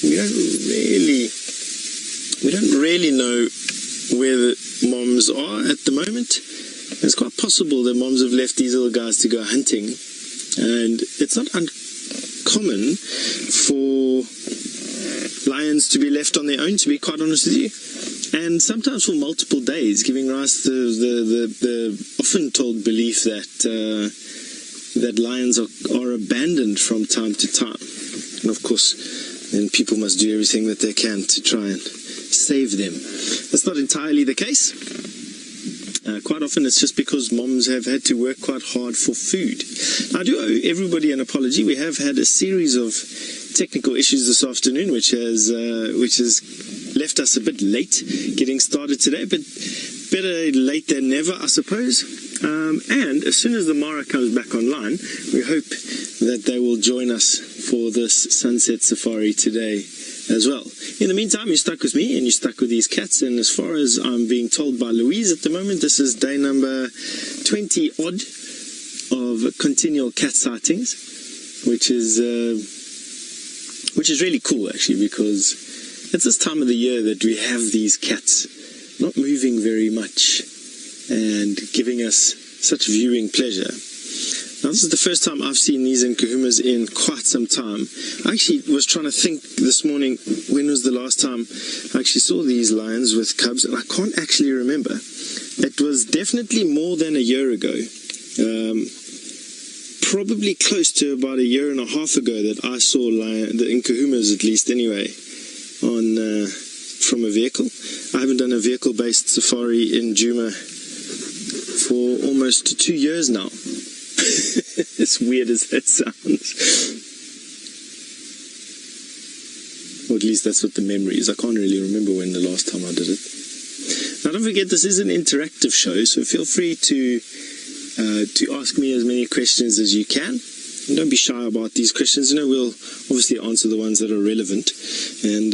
We don't really know where the moms are at the moment. It's quite possible that moms have left these little guys to go hunting, and it's not uncommon for lions to be left on their own, to be quite honest with you, and sometimes for multiple days, giving rise to the often told belief that lions are abandoned from time to time. And of course, then people must do everything that they can to try and save them. That's not entirely the case. Quite often it's just because moms have had to work quite hard for food. Now, I do owe everybody an apology. We have had a series of technical issues this afternoon, which has left us a bit late getting started today, but better late than never, I suppose. And as soon as the Mara comes back online, we hope that they will join us for this sunset safari today as well. In the meantime, you're stuck with me and you're stuck with these cats, and as far as I'm being told by Louise at the moment, this is day number 20 odd of continual cat sightings, which is really cool actually, because it's this time of the year that we have these cats not moving very much and giving us such viewing pleasure. Now, this is the first time I've seen these Nkuhumas in quite some time. I actually was trying to think this morning, when was the last time I actually saw these lions with cubs, and I can't actually remember. It was definitely more than a year ago. Probably close to about a year and a half ago that I saw the Nkuhumas, at least anyway, from a vehicle. I haven't done a vehicle-based safari in Djuma for almost 2 years now. As weird as that sounds. Or at least that's what the memory is. I can't really remember when the last time I did it. Now, don't forget, this is an interactive show, so feel free to ask me as many questions as you can. And don't be shy about these questions. You know, we'll obviously answer the ones that are relevant, and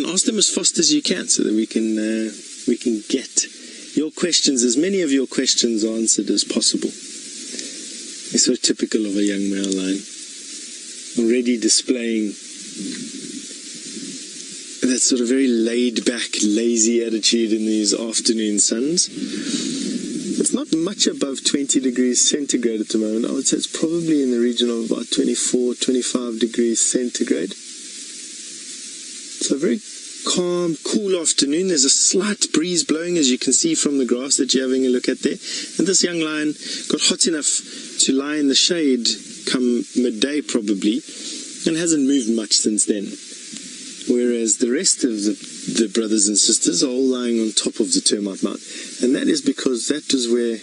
ask them as fast as you can, so that we can get your questions, as many of your questions answered as possible. It's so typical of a young male lion, already displaying that sort of very laid-back, lazy attitude in these afternoon suns. It's not much above 20 degrees centigrade at the moment. I would say it's probably in the region of about 24, 25 degrees centigrade. So very calm, cool afternoon. There's a slight breeze blowing, as you can see from the grass that you're having a look at there. And this young lion got hot enough to lie in the shade come midday probably, and hasn't moved much since then. Whereas the rest of the brothers and sisters are all lying on top of the termite mound. And that is because that is where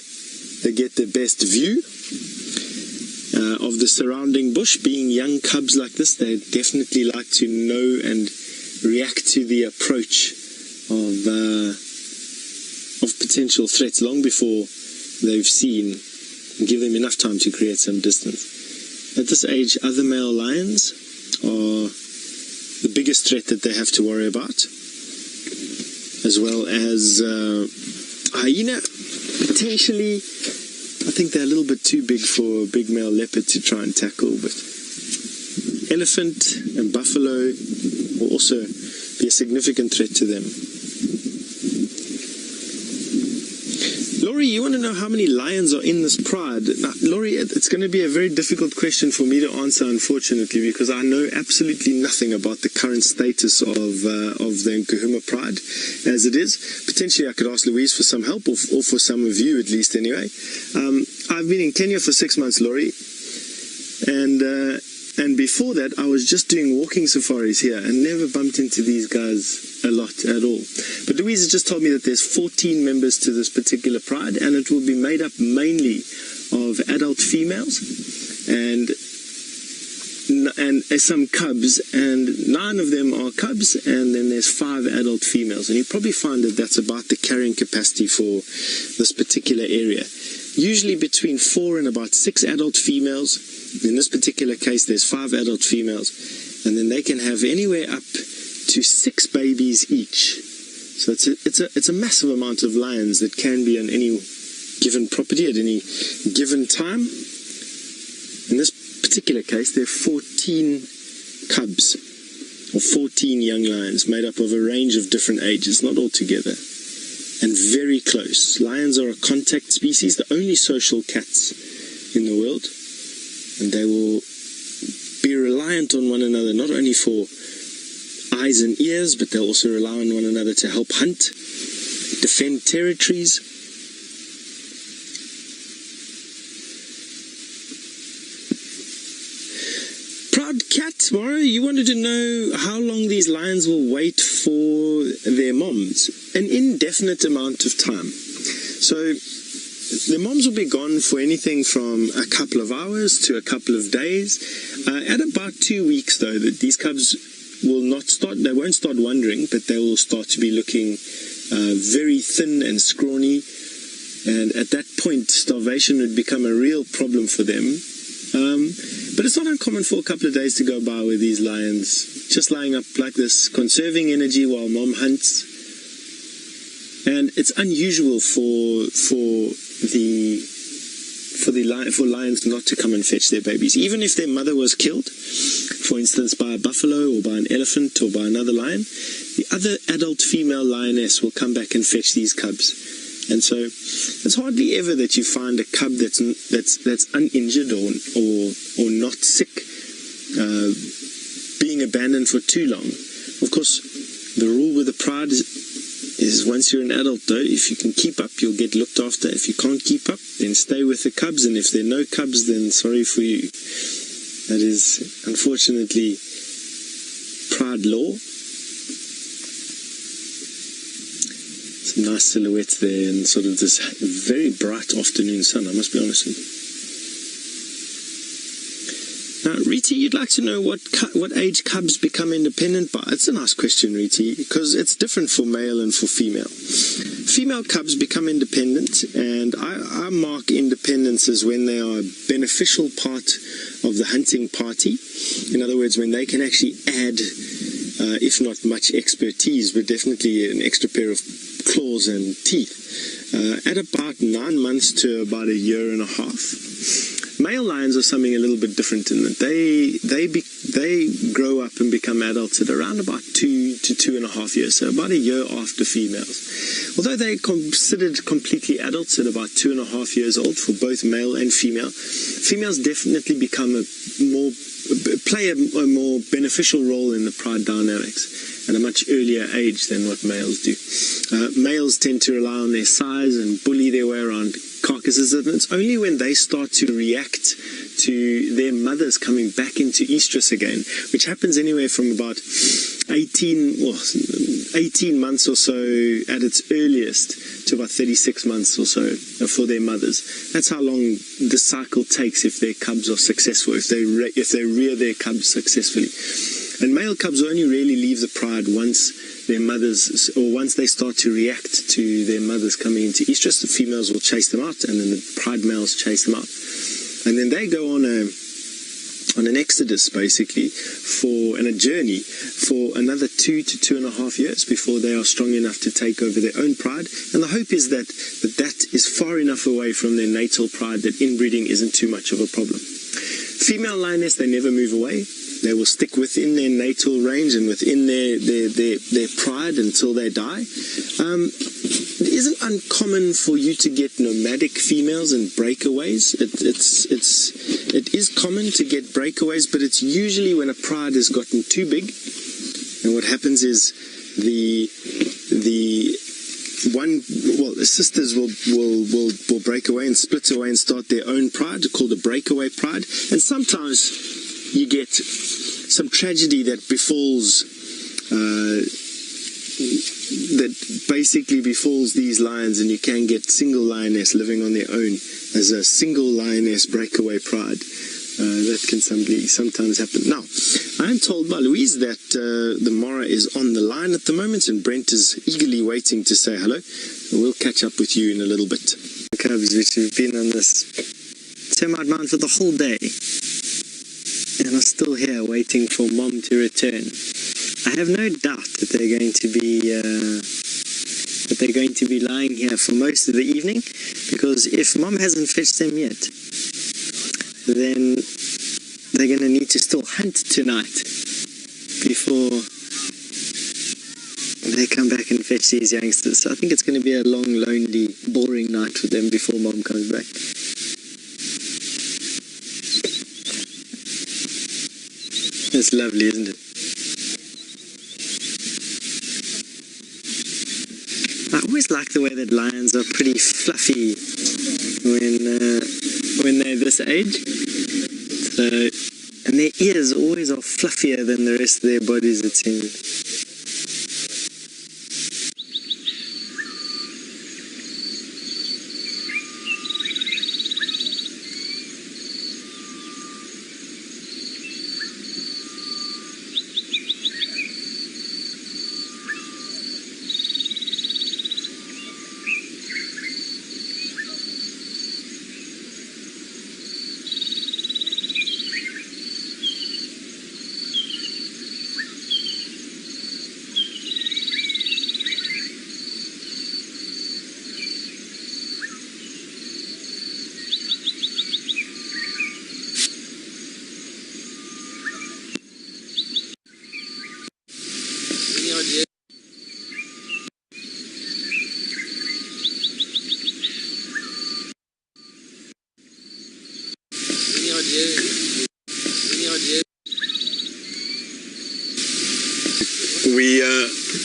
they get the best view of the surrounding bush. Being young cubs like this, they definitely like to know and react to the approach of potential threats long before they've seen, and give them enough time to create some distance. At this age, other male lions are the biggest threat that they have to worry about, as well as hyena. Potentially, I think they're a little bit too big for a big male leopard to try and tackle, but elephant and buffalo will also be a significant threat to them. Laurie, you want to know how many lions are in this pride? Now, Laurie, it's going to be a very difficult question for me to answer, unfortunately, because I know absolutely nothing about the current status of the Nkuhuma pride as it is. Potentially I could ask Louise for some help, or for some of you at least anyway. I've been in Kenya for 6 months, Laurie, and before that, I was just doing walking safaris here and never bumped into these guys a lot at all. But Louise has just told me that there's 14 members to this particular pride, and it will be made up mainly of adult females and some cubs, and 9 of them are cubs, and then there's 5 adult females. And you probably find that that's about the carrying capacity for this particular area. Usually between 4 and about 6 adult females. In this particular case, there's 5 adult females, and then they can have anywhere up to 6 babies each. So it's a massive amount of lions that can be on any given property at any given time. And this particular case, there are 14 cubs, or 14 young lions, made up of a range of different ages, not all together, and very close. Lions are a contact species, the only social cats in the world, and they will be reliant on one another, not only for eyes and ears, but they'll also rely on one another to help hunt, defend territories. Proud cat, Mara, you wanted to know how long these lions will wait for their moms. An indefinite amount of time. So the moms will be gone for anything from a couple of hours to a couple of days. At about 2 weeks, though, that these cubs will not start, they won't start wandering, but they will start to be looking very thin and scrawny. And at that point, starvation would become a real problem for them. But it's not uncommon for a couple of days to go by with these lions just lying up like this, conserving energy while mom hunts. And it's unusual for lions not to come and fetch their babies, even if their mother was killed, for instance, by a buffalo or by an elephant or by another lion. The other adult female lioness will come back and fetch these cubs. And so it's hardly ever that you find a cub that's uninjured or not sick, being abandoned for too long. Of course, the rule with the pride is once you're an adult, though, if you can keep up, you'll get looked after. If you can't keep up, then stay with the cubs, and if there are no cubs, then sorry for you. That is, unfortunately, pride law. Some nice silhouettes there, and sort of this very bright afternoon sun, I must be honest with you. Now, Riti, you'd like to know what age cubs become independent by? It's a nice question, Riti, because it's different for male and for female. Female cubs become independent, and I mark independence as when they are a beneficial part of the hunting party. In other words, when they can actually add, if not much expertise, but definitely an extra pair of claws and teeth. At about 9 months to about a year and a half. Male lions are something a little bit different in that they grow up and become adults at around about 2 to 2.5 years, so about a year after females. Although they're considered completely adults at about 2.5 years old for both male and female, females definitely become play a more beneficial role in the pride dynamics at a much earlier age than what males do. Males tend to rely on their size and bully their way around carcasses, and it's only when they start to react to their mothers coming back into estrus again, which happens anywhere from about 18 months or so at its earliest to about 36 months or so for their mothers. That's how long the cycle takes if their cubs are successful, if they rear their cubs successfully. And male cubs only really leave the pride once their mothers, or once they start to react to their mothers coming into estrus. The females will chase them out, and then the pride males chase them out. And then they go on an exodus, basically, and a journey for another 2 to 2.5 years before they are strong enough to take over their own pride. And the hope is that is far enough away from their natal pride that inbreeding isn't too much of a problem. Female lioness, they never move away. They will stick within their natal range and within their pride until they die. It isn't uncommon for you to get nomadic females and breakaways. It is common to get breakaways, but it's usually when a pride has gotten too big. And what happens is the sisters will break away and split away and start their own pride, called a breakaway pride. And sometimes you get some tragedy that befalls these lions, and you can get single lioness living on their own as a single lioness breakaway pride. That can sometimes happen. Now, I'm told by Louise that the Mara is on the line at the moment, and Brent is eagerly waiting to say hello. We'll catch up with you in a little bit. Cubs, which have been on this termite mound for the whole day, and are still here waiting for Mom to return. I have no doubt that they're going to be lying here for most of the evening, because if Mom hasn't fetched them yet, then they're going to need to still hunt tonight before they come back and fetch these youngsters. So I think it's going to be a long, lonely, boring night for them before Mom comes back. It's lovely, isn't it? I always like the way that lions are pretty fluffy when they're this age. So, and their ears always are fluffier than the rest of their bodies, it seems.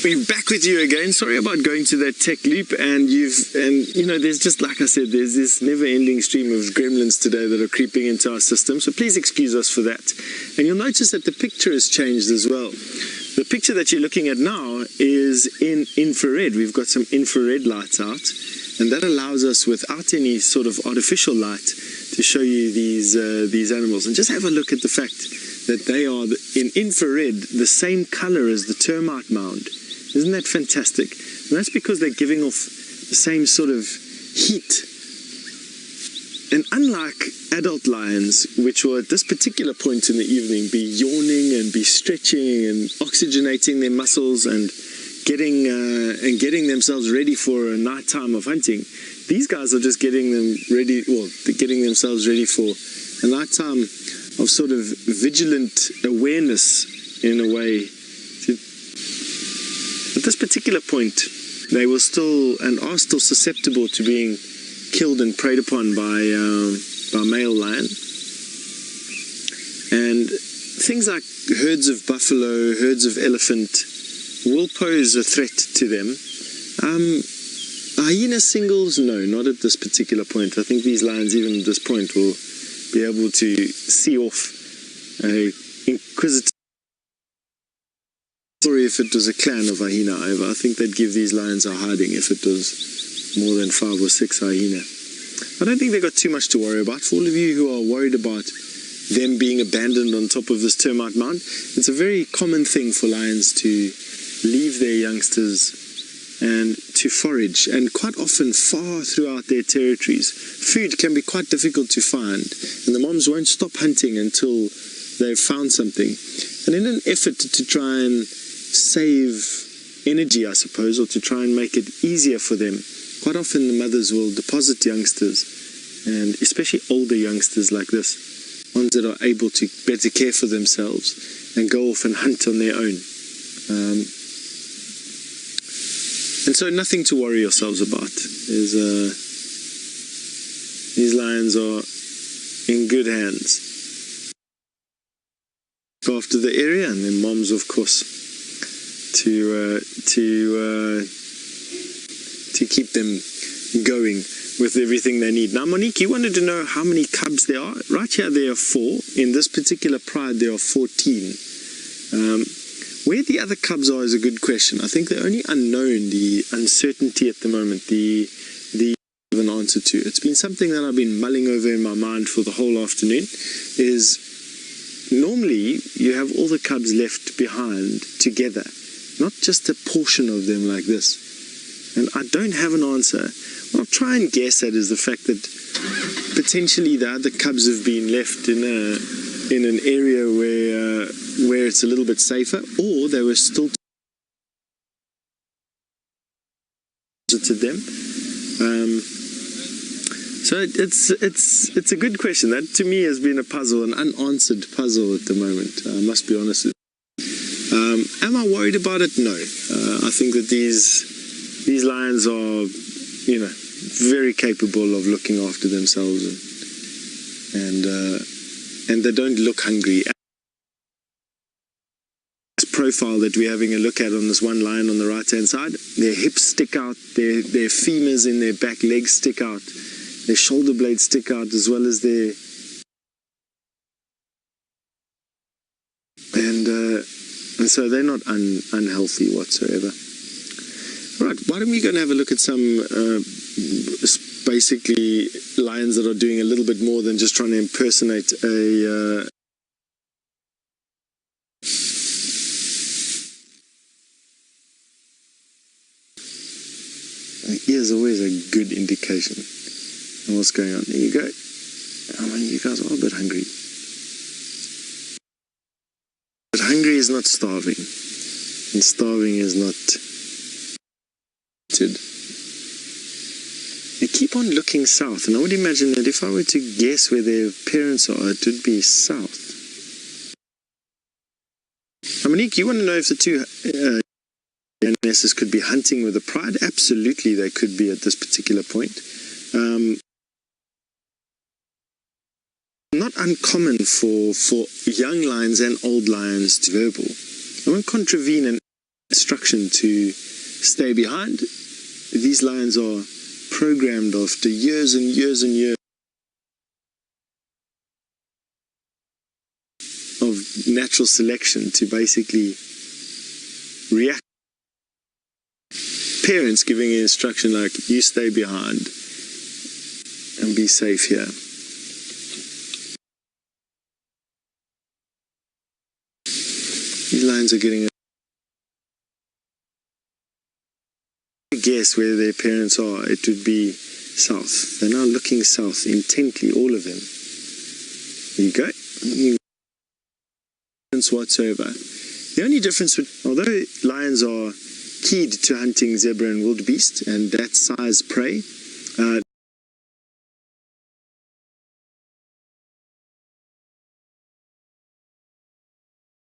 We're back with you again. Sorry about going to that tech loop, and you know, there's just, like I said, there's this never-ending stream of gremlins today that are creeping into our system, so please excuse us for that. And you'll notice that the picture has changed as well. The picture that you're looking at now is in infrared. We've got some infrared lights out, and that allows us, without any sort of artificial light, to show you these animals. And just have a look at the fact that they are, in infrared, the same color as the termite mound. Isn't that fantastic? And that's because they're giving off the same sort of heat. And unlike adult lions, which will at this particular point in the evening be yawning and be stretching and oxygenating their muscles and getting themselves ready for a night time of hunting, these guys are just getting themselves ready for a night time of sort of vigilant awareness in a way. At this particular point, they will still and are still susceptible to being killed and preyed upon by male lion. And things like herds of buffalo, herds of elephant will pose a threat to them. Hyena singles, no, not at this particular point. I think these lions, even at this point, will be able to see off a inquisitive. Sorry if it was a clan of hyena, however, I think they'd give these lions a hiding if it was more than 5 or 6 hyena. I don't think they've got too much to worry about. For all of you who are worried about them being abandoned on top of this termite mound, it's a very common thing for lions to leave their youngsters and to forage, and quite often far throughout their territories. Food can be quite difficult to find, and the moms won't stop hunting until they've found something. And in an effort to try and save energy, I suppose, or to try and make it easier for them, quite often the mothers will deposit youngsters, and especially older youngsters like this, ones that are able to better care for themselves and go off and hunt on their own. And so nothing to worry yourselves about. These lions are in good hands. Go after the area, and then moms, of course, to keep them going with everything they need. Now, Monique, you wanted to know how many cubs there are. Right here, there are 4. In this particular pride, there are 14. Where the other cubs are is a good question. I think the only unknown, the uncertainty at the moment, the have an answer to. It's been something that I've been mulling over in my mind for the whole afternoon. Is normally you have all the cubs left behind together, not just a portion of them like this. And I don't have an answer. What I'll try and guess at is the fact that potentially the other cubs have been left in an area where it's a little bit safer, or they were still to them. So it's a good question. That to me has been a puzzle, an unanswered puzzle at the moment. I must be honest. Am I worried about it? No. I think that these lions are, you know, very capable of looking after themselves, and they don't look hungry. This profile that we're having a look at on this one lion on the right hand side, their hips stick out, their femurs in their back legs stick out, their shoulder blades stick out, as well as their and so they're not unhealthy whatsoever. Right, why don't we go and have a look at some basically lions that are doing a little bit more than just trying to impersonate a ears always a good indication of what's going on. There you go. I mean, you guys are a bit hungry. But hungry is not starving, and starving is not. They keep on looking south, and I would imagine that if I were to guess where their parents are, it would be south. Monique, you want to know if the two lionesses could be hunting with a pride? Absolutely, they could be at this particular point. Not uncommon for young lions and old lions to verbal. I won't contravene an instruction to stay behind. These lions are programmed after years and years and years of natural selection to basically react. Parents giving an instruction like, you stay behind and be safe here. These lions are getting a guess where their parents are. It would be south. They're now looking south intently, all of them. There you go. No difference whatsoever. The only difference, although lions are keyed to hunting zebra and wildebeest and that size prey,